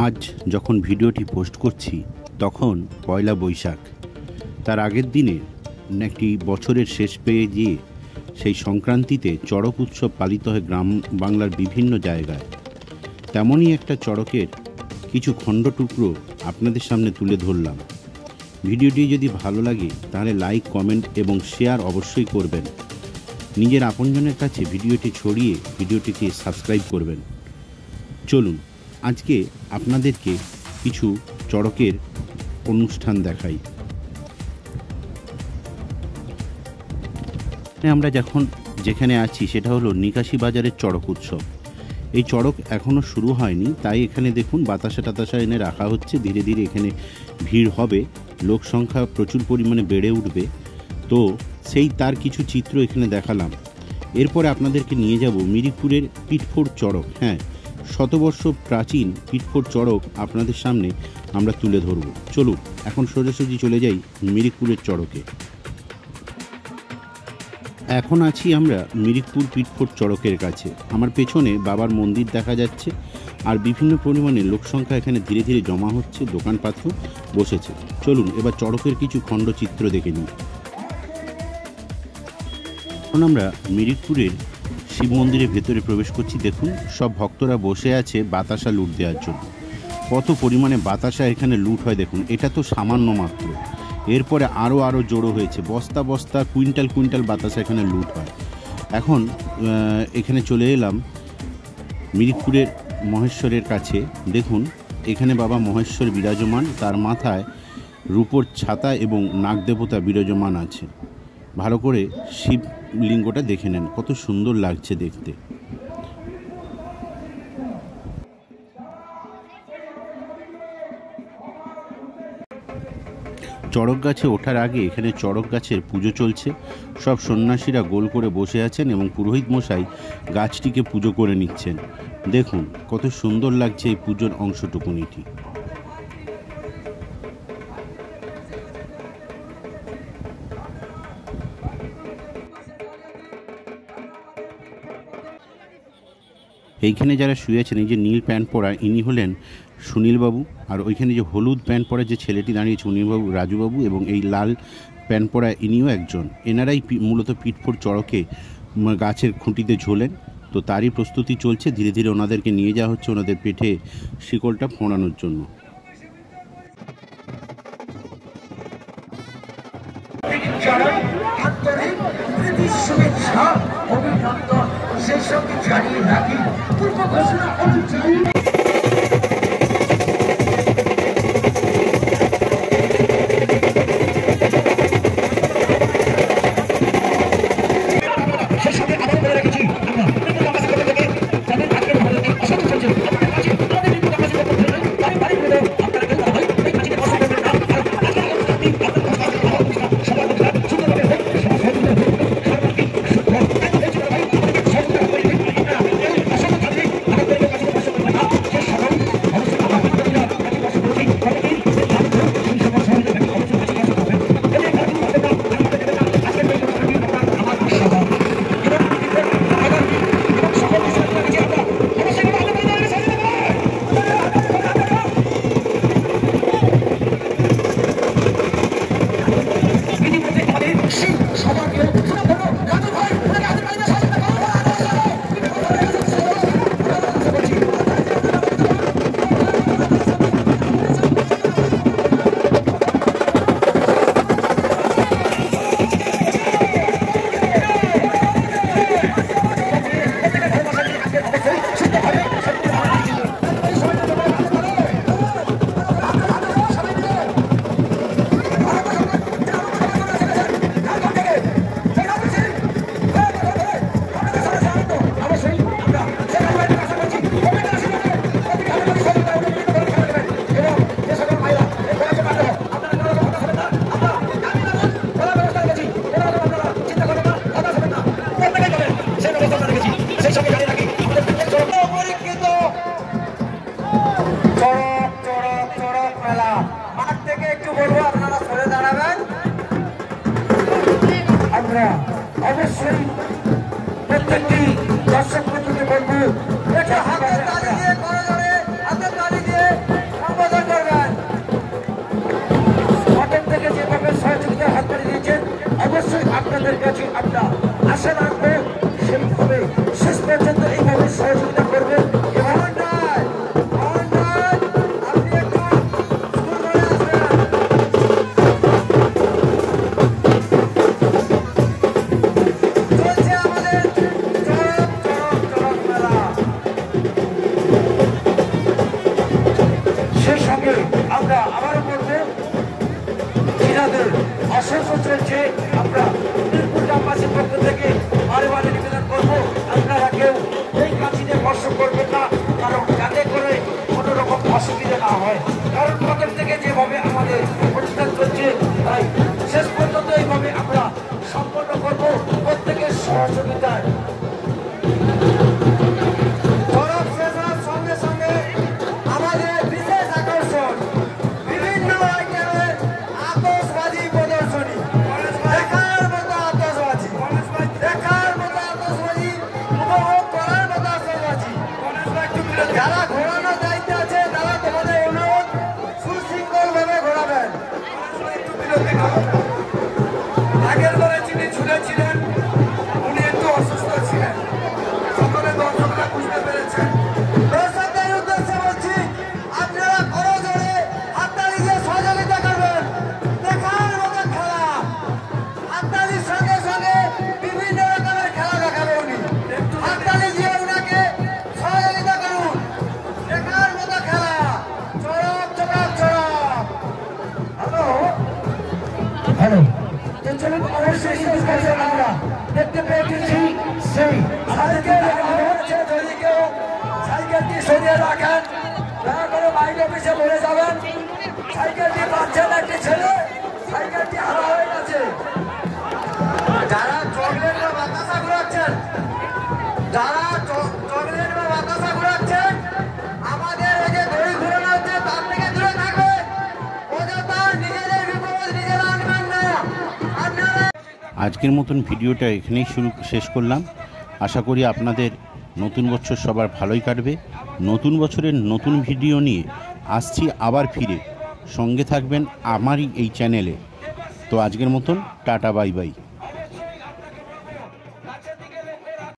আজ যখন ভিডিওটি পোস্ট করছি তখন পয়লা বৈশাখ। তার আগের দিনে একটি বছরের শেষ পেয়ে গিয়ে সেই সংক্রান্তিতে চড়ক উৎসব পালিত হয় গ্রাম বাংলার বিভিন্ন জায়গায়। তেমনই একটা চড়কের কিছু খণ্ড টুকরো আপনাদের সামনে তুলে ধরলাম। ভিডিওটি যদি ভালো লাগে তাহলে লাইক, কমেন্ট এবং শেয়ার অবশ্যই করবেন। নিজের আপনজনের কাছে ভিডিওটি ছড়িয়ে ভিডিওটিকে সাবস্ক্রাইব করবেন। চলুন আজকে আপনাদেরকে কিছু চড়কের অনুষ্ঠান দেখাই। আমরা যেখানে আছি সেটা হলো নিকাশি বাজারের চড়ক উৎসব। এই চড়ক এখনও শুরু হয়নি, তাই এখানে দেখুন বাতাসা টাতাসা এনে রাখা হচ্ছে। ধীরে ধীরে এখানে ভিড় হবে, লোক সংখ্যা প্রচুর পরিমাণে বেড়ে উঠবে। তো তার কিছু চিত্র এখানে দেখালাম। এরপরে আপনাদেরকে নিয়ে যাব মিরিকপুরের পিঠফোড় চড়ক। হ্যাঁ, শতবর্ষ প্রাচীন পিঠফোড় চড়ক আপনাদের সামনে আমরা তুলে ধরব। চলুন এখন সোজাসুজি চলে যাই মিরিকপুরের চড়কে। এখন আছি আমরা মিরিকপুর পিঠফোড় চড়কের কাছে। আমার পেছনে বাবার মন্দির দেখা যাচ্ছে, আর বিভিন্ন পরিমাণে লোকসংখ্যা এখানে ধীরে ধীরে জমা হচ্ছে, দোকানপাটও বসেছে। চলুন এবার চড়কের কিছু খণ্ডচিত্র দেখে নিই। এখন আমরা মিরিকপুরের শিব মন্দিরের ভেতরে প্রবেশ করছি। দেখুন সব ভক্তরা বসে আছে বাতাসা লুট দেওয়ার জন্য। কত পরিমাণে বাতাসা এখানে লুট হয় দেখুন। এটা তো সামান্য মাত্র, এরপরে আরও জড়ো হয়েছে, বস্তা বস্তা কুইন্টাল কুইন্টাল বাতাসা এখানে লুট হয়। এখন এখানে চলে এলাম মিরিকপুরের মহেশ্বরের কাছে। দেখুন এখানে বাবা মহেশ্বর বিরাজমান, তার মাথায় রূপোর ছাতা এবং নাগদেবতা বিরাজমান আছে। ভালো করে শিবলিঙ্গটা দেখে নেন, কত সুন্দর লাগছে দেখতে। চড়ক গাছে ওঠার আগে এখানে চড়ক গাছের পুজো চলছে। সব সন্ন্যাসীরা গোল করে বসে আছেন এবং পুরোহিত মশাই গাছটিকে পুজো করে নিচ্ছেন। দেখুন কত সুন্দর লাগছে এই পুজোর অংশটুকুনিটি। এইখানে যারা শুয়ে আছেন, এই যে নীল প্যান্ট পরা ইনি হলেন সুনীলবাবু, আর ওইখানে যে হলুদ প্যান্ট পরা যে ছেলেটি দাঁড়িয়েছে উনিবাবু রাজুবাবু, এবং এই লাল প্যান্ট পরা ইনিও একজন। এনারাই মূলত পিঠফোড় চড়কে গাছের খুঁটিতে ঝোলেন। তো তারই প্রস্তুতি চলছে। ধীরে ধীরে ওনাদেরকে নিয়ে যাওয়া হচ্ছে ওনাদের পেটে শিকলটা ফোঁড়ানোর জন্য। সেই সঙ্গে জানিয়ে রাখি পূর্ব ঘোষণা অনুযায়ী অবশ্যই প্রত্যেকটি দর্শক বন্ধুকে বলবো হাতে তালি দিয়ে শাসন চলছে। আমরা বীরপুর গ্রামবাসীর পক্ষ থেকে বারে বারে নিবেদন করবো, আপনারা কেউ এই কাঁচিতে স্পর্শ করবেন না, কারণ যাতে করে কোনো রকম অসুবিধা না হয়। কারণ প্রথম থেকে যেভাবে আমাদের অনুষ্ঠান চলছে, তাই শেষ পর্যন্ত এইভাবে আমরা সম্পন্ন করবো প্রত্যেকের সহযোগিতায়। পরব শেষ হওয়ার সঙ্গে সঙ্গে আমাদের বিশেষ আকর্ষণ বিভিন্ন আইটেমের আতশবাজি প্রদর্শনী। দেখার মতো আতশবাজি, দেখার মতো আতশবাজি, উপভোগ করার মতো আতশবাজি। যারা ঘোরানোর দায়িত্বে আছে তারা তোমাদের অনুরোধ সুশৃঙ্খলভাবে ঘোরাবেন। আগের বারে যিনি ঝুলেছিলেন উনি একটু অসুস্থ ছিলেন, সকলে দর্শকরা বুঝতে পেরেছেন। দর্শকদের উদ্দেশ্যে বলছি, আপনারা করজোড়ে হাততালি দিয়ে সহযোগিতা করবেন। দেখার মতো খেলা, হাততালির সঙ্গে সঙ্গে বিভিন্ন রকমের খেলা দেখাবে উনি। হাততালি দিয়ে উনাকে সহযোগিতা করুন। দেখার মতো খেলা, চড়ক চড়ক চড়ক। হ্যালো হ্যালো, তো চলুন অবশ্যই ডিসকাশন আমরা দেখতে পেয়েছি। সেই সাইকেল হচ্ছে, যদি কেউ সাইকেলটি সরিয়ে রাখেন, দয়া করে মাইক অফিসে বলে যাবেন সাইকেলটি পাচ্ছেন একটি ছেলে, সাইকেলটি হারা হয়ে গেছে। যারা চকলেট বা বাতাসা ঘোরাচ্ছেন, যারা চকলেট বা বাতাসা ঘোরাচ্ছেন, আমাদের এই যে দড়ি ঘোরানো হচ্ছে তার থেকে দূরে থাকবে। অযথা নিজেদের বিপদ নিজেরা আনবেন না। আপনারা আজকের মতন ভিডিওটা এখানেই শেষ করলাম। আশা করি আপনাদের নতুন বছর সবার ভালোই কাটবে। নতুন বছরের নতুন ভিডিও নিয়ে আসছি আবার ফিরে। সঙ্গে থাকবেন আমারই এই চ্যানেলে। তো আজকের মতন টাটা, বাই বাই।